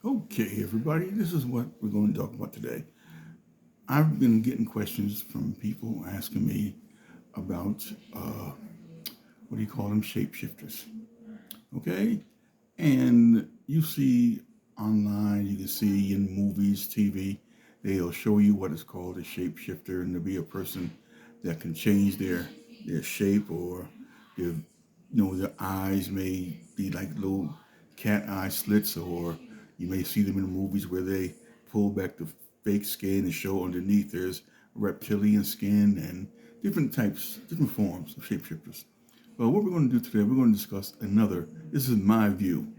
Okay, everybody, this is what we're going to talk about today. I've been getting questions from people asking me about what do you call them, shapeshifters. Okay, and you see online, you can see in movies, TV, they'll show you what is called a shapeshifter, and to be a person that can change their shape or their their eyes may be like little cat eye slits, or you may see them in movies where they pull back the fake skin and show underneath there's reptilian skin and different types, different forms of shapeshifters. Well, what we're going to do today, we're going to discuss another. This is my view.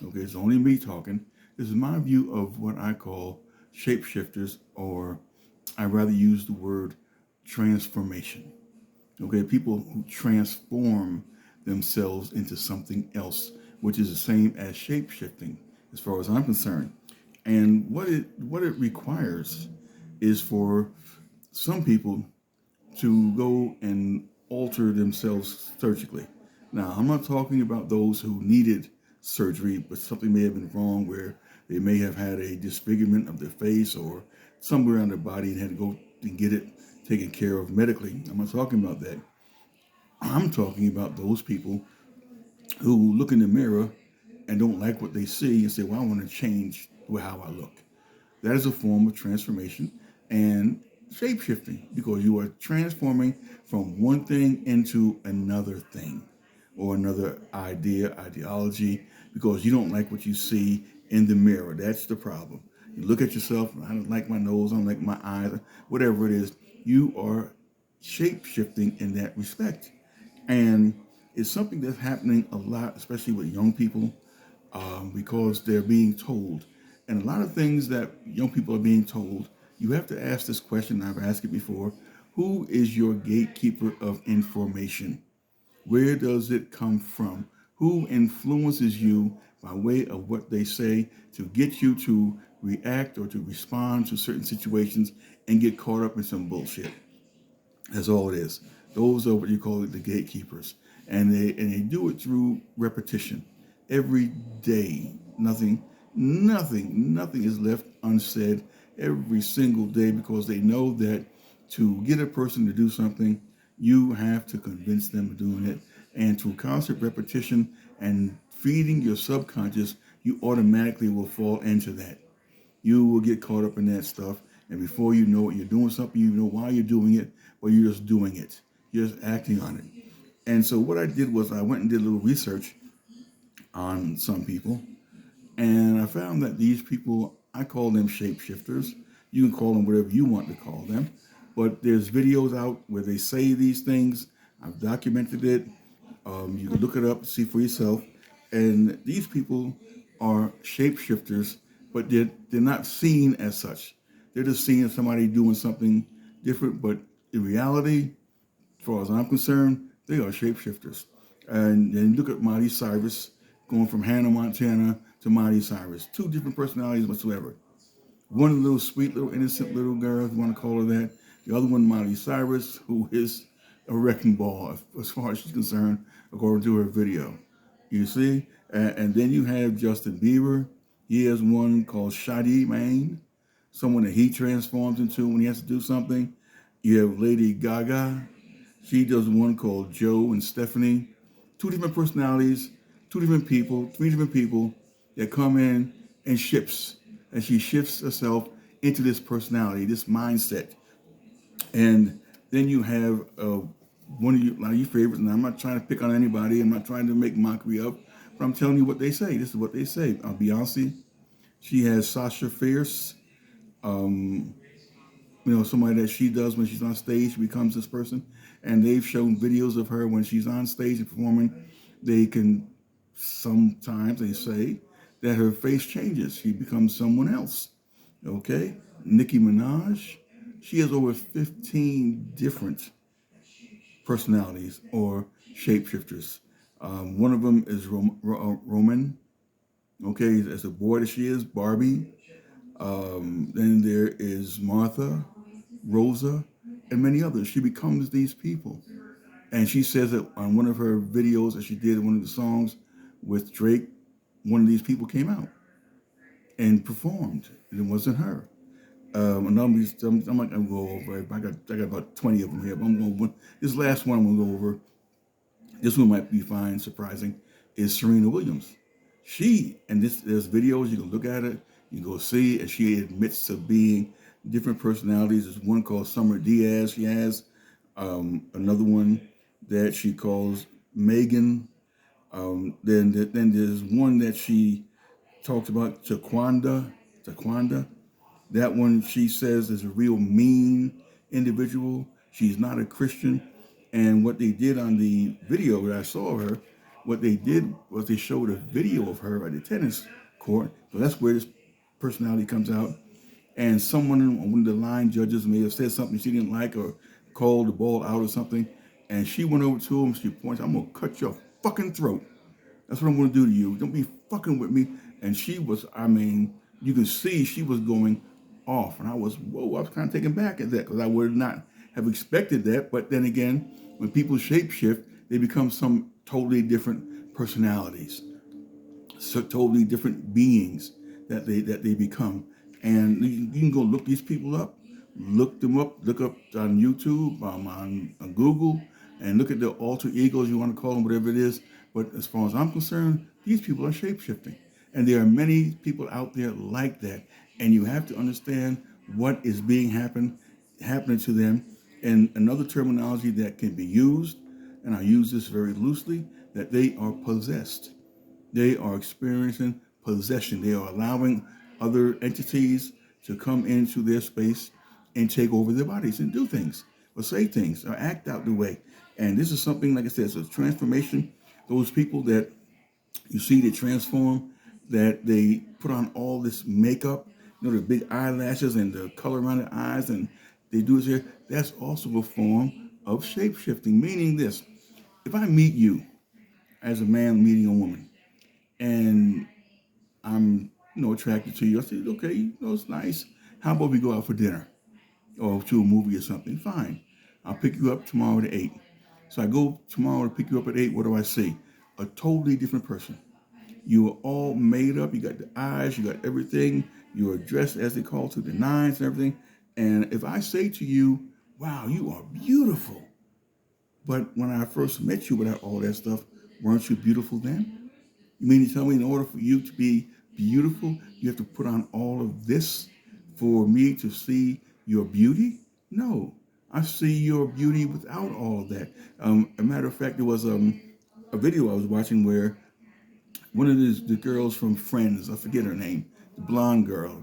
Okay, it's only me talking. This is my view of what I call shapeshifters, or I rather use the word transformation. Okay, people who transform themselves into something else, which is the same as shape shifting, as far as I'm concerned. And what it requires is for some people to go and alter themselves surgically. Now, I'm not talking about those who needed surgery, but something may have been wrong where they may have had a disfigurement of their face or somewhere on their body and had to go and get it taken care of medically. I'm not talking about that. I'm talking about those people who look in the mirror and don't like what they see and say, well, I want to change how I look. That is a form of transformation and shape shifting because you are transforming from one thing into another thing or another idea, ideology, because you don't like what you see in the mirror. That's the problem. You look at yourself, I don't like my nose, I don't like my eyes, whatever it is, you are shape shifting in that respect. And it's something that's happening a lot, especially with young people, because they're being told. And a lot of things that young people are being told, you have to ask this question. I've asked it before. Who is your gatekeeper of information? Where does it come from? Who influences you by way of what they say to get you to react or to respond to certain situations and get caught up in some bullshit? That's all it is. Those are what you call it, the gatekeepers, and they do it through repetition. Every day, nothing is left unsaid every single day because they know that to get a person to do something, you have to convince them of doing it, and through constant repetition and feeding your subconscious, you automatically will fall into that. You will get caught up in that stuff, and before you know it, you're doing something. You know why you're doing it, or you're just doing it. You're just acting on it. And so what I did was I went and did a little research on some people, and I found that these people, I call them shapeshifters. You can call them whatever you want to call them, but there's videos out where they say these things. I've documented it. You can look it up, see for yourself. And these people are shapeshifters, but they're not seen as such. They're just seen as somebody doing something different. But in reality, as far as I'm concerned, they are shapeshifters. And then look at Miley Cyrus going from Hannah Montana to Miley Cyrus. Two different personalities whatsoever. One little sweet, little innocent little girl, if you want to call her that. The other one, Miley Cyrus, who is a wrecking ball as far as she's concerned, according to her video. You see? And then you have Justin Bieber. He has one called Shadi Mane, someone that he transforms into when he has to do something. You have Lady Gaga. She does one called Joe and Stephanie. Two different personalities, two different people, three different people that come in and shifts. And she shifts herself into this personality, this mindset. And then you have one of one of your favorites, and I'm not trying to pick on anybody, I'm not trying to make mockery of, but I'm telling you what they say. This is what they say. Beyonce, she has Sasha Fierce, somebody that she does when she's on stage, she becomes this person. And they've shown videos of her when she's on stage and performing. They can sometimes, they say, that her face changes. She becomes someone else. Okay? Nicki Minaj, she has over 15 different personalities or shapeshifters. One of them is Roman. Okay, as a boy that she is, Barbie. Then there is Martha, Rosa, and many others. She becomes these people. And she says that on one of her videos that she did, one of the songs with Drake, one of these people came out. and performed. And it wasn't her. And I'm not gonna go over it. I got about 20 of them here. But this last one I'm gonna go over. This one might be fine, surprising. Is Serena Williams? There's videos you can look at it. You can go see, and she admits to being different personalities. There's one called Summer Diaz. She has another one that she calls Megan. Then there's one that she talks about Taquanda. That one she says is a real mean individual. She's not a Christian. And what they did on the video that I saw of her, what they did was they showed a video of her at the tennis court. So that's where this personality comes out. And one of the line judges may have said something she didn't like or called the ball out or something. And she went over to him. She points, "I'm going to cut your fucking throat. That's what I'm going to do to you. Don't be fucking with me." And she was, you can see she was going off. And I was kind of taken back at that because I would not have expected that. But then again, when people shapeshift, they become some totally different personalities, so totally different beings that they become. And you can go look these people up, look up on YouTube, on Google, and look at the alter egos, you want to call them, whatever it is. But as far as I'm concerned, these people are shape-shifting. And there are many people out there like that. And you have to understand what is happening to them. And another terminology that can be used, and I use this very loosely, that they are possessed. They are experiencing possession. They are allowing other entities to come into their space and take over their bodies and do things or say things or act out the way. And this is something, like I said, it's a transformation. Those people that you see they transform, that they put on all this makeup, the big eyelashes and the color around their eyes, and they do it here. That's also a form of shape shifting, meaning this. If I meet you as a man meeting a woman, and I'm, attracted to you. I say, okay, it's nice. How about we go out for dinner or to a movie or something? Fine. I'll pick you up tomorrow at 8. So I go tomorrow to pick you up at 8. What do I see? A totally different person. You are all made up. You got the eyes. You got everything. You are dressed, as they call, to the nines and everything. And if I say to you, wow, you are beautiful. But when I first met you without all that stuff, weren't you beautiful then? You mean to tell me in order for you to be beautiful, you have to put on all of this for me to see your beauty? No, I see your beauty without all of that. A matter of fact, there was a video I was watching where one of the girls from Friends, I forget her name, the blonde girl,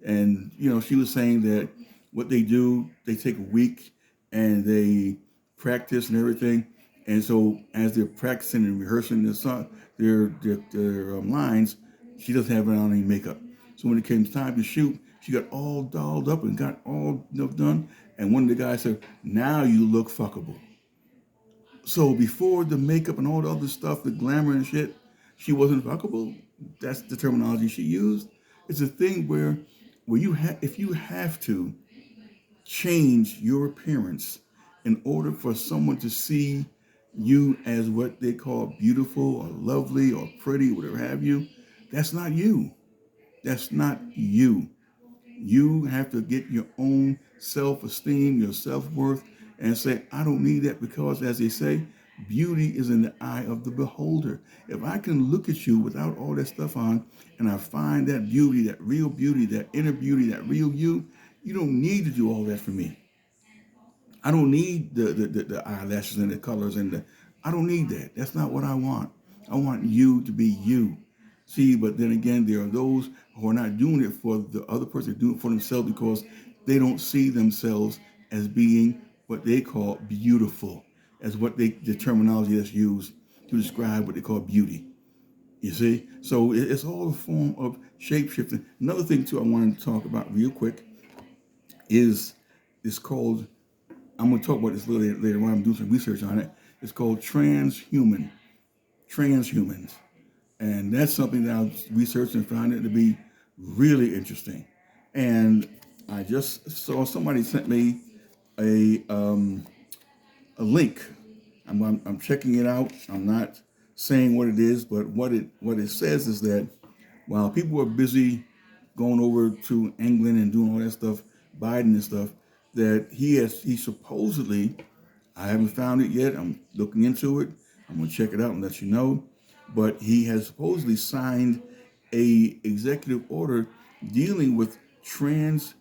and she was saying that what they do, they take a week and they practice and everything, and so as they're practicing and rehearsing their lines, she doesn't have on any makeup. So when it came time to shoot, she got all dolled up and got all done. And one of the guys said, "Now you look fuckable." So before the makeup and all the other stuff, the glamour and shit, she wasn't fuckable. That's the terminology she used. It's a thing where if you have to change your appearance in order for someone to see you as what they call beautiful or lovely or pretty, whatever have you, that's not you. That's not you. You have to get your own self-esteem, your self-worth, and say, I don't need that, because, as they say, beauty is in the eye of the beholder. If I can look at you without all that stuff on, and I find that beauty, that real beauty, that inner beauty, that real you, you don't need to do all that for me. I don't need the eyelashes and the colors I don't need that. That's not what I want. I want you to be you. See, but then again, there are those who are not doing it for the other person, they're doing it for themselves because they don't see themselves as being what they call beautiful, as the terminology that's used to describe what they call beauty. You see? So it's all a form of shape-shifting. Another thing, too, I wanted to talk about real quick is it's called, I'm going to talk about this later on. I'm doing some research on it. It's called transhumans. And that's something that I researched and found it to be really interesting. And I just saw somebody sent me a link. I'm checking it out. I'm not saying what it is, but what it says is that while people are busy going over to England and doing all that stuff, Biden and stuff, that he supposedly, I haven't found it yet. I'm looking into it. I'm gonna check it out and let you know. But he has supposedly signed a executive order dealing with transhumans,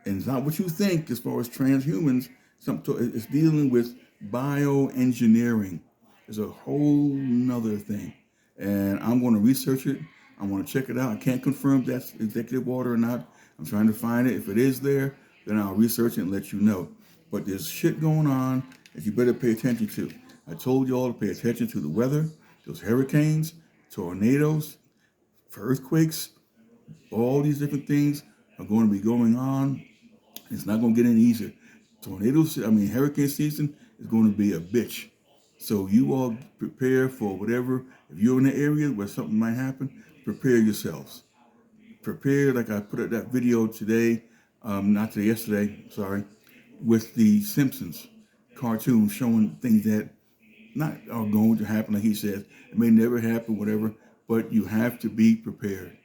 and it's not what you think as far as transhumans. It's dealing with bioengineering. It's a whole nother thing, and I'm going to research it. I want to check it out. I can't confirm if that's executive order or not. I'm trying to find it. If it is there, then I'll research it and let you know. But there's shit going on that you better pay attention to. I told you all to pay attention to the weather, those hurricanes, tornadoes, earthquakes, all these different things are going to be going on. It's not going to get any easier. Hurricane season is going to be a bitch. So you all prepare for whatever. If you're in an area where something might happen, prepare yourselves. Prepare, like I put up that video today, not today, yesterday, sorry, with the Simpsons cartoon showing things that not are going to happen, like he says. It may never happen, whatever, but you have to be prepared.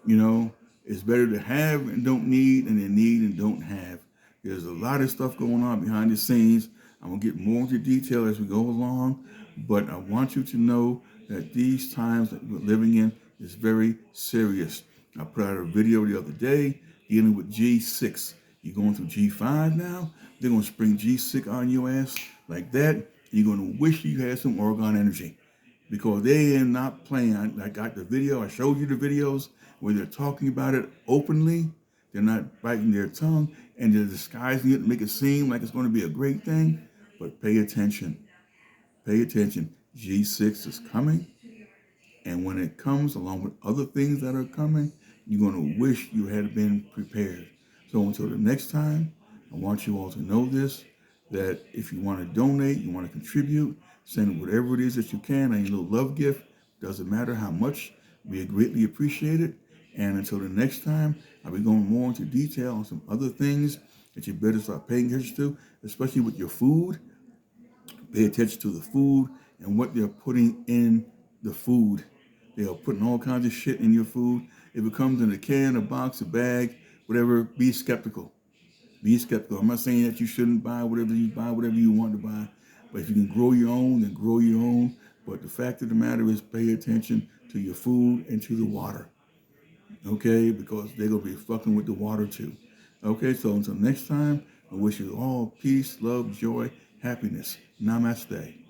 You know, it's better to have and don't need than to need and don't have. There's a lot of stuff going on behind the scenes. I'm going to get more into detail as we go along, but I want you to know that these times that we're living in is very serious. I put out a video the other day dealing with G6. You're going through G5 now. They're going to spring G6 on your ass like that. You're going to wish you had some Oregon energy, because they are not playing. I got the video. I showed you the videos where they're talking about it openly. They're not biting their tongue, and they're disguising it to make it seem like it's going to be a great thing. But pay attention. Pay attention. G6 is coming, and when it comes, along with other things that are coming, you're going to wish you had been prepared. So until the next time, I want you all to know this, that if you want to donate, you want to contribute, send whatever it is that you can, any little love gift, doesn't matter how much, we greatly appreciate it. And until the next time, I'll be going more into detail on some other things that you better start paying attention to, especially with your food. Pay attention to the food and what they're putting in the food. They are putting all kinds of shit in your food. If it comes in a can, a box, a bag, whatever, be skeptical. Be skeptical. I'm not saying that you shouldn't buy whatever you want to buy. But if you can grow your own, then grow your own. But the fact of the matter is, pay attention to your food and to the water. Okay? Because they're going to be fucking with the water too. Okay? So until next time, I wish you all peace, love, joy, happiness. Namaste.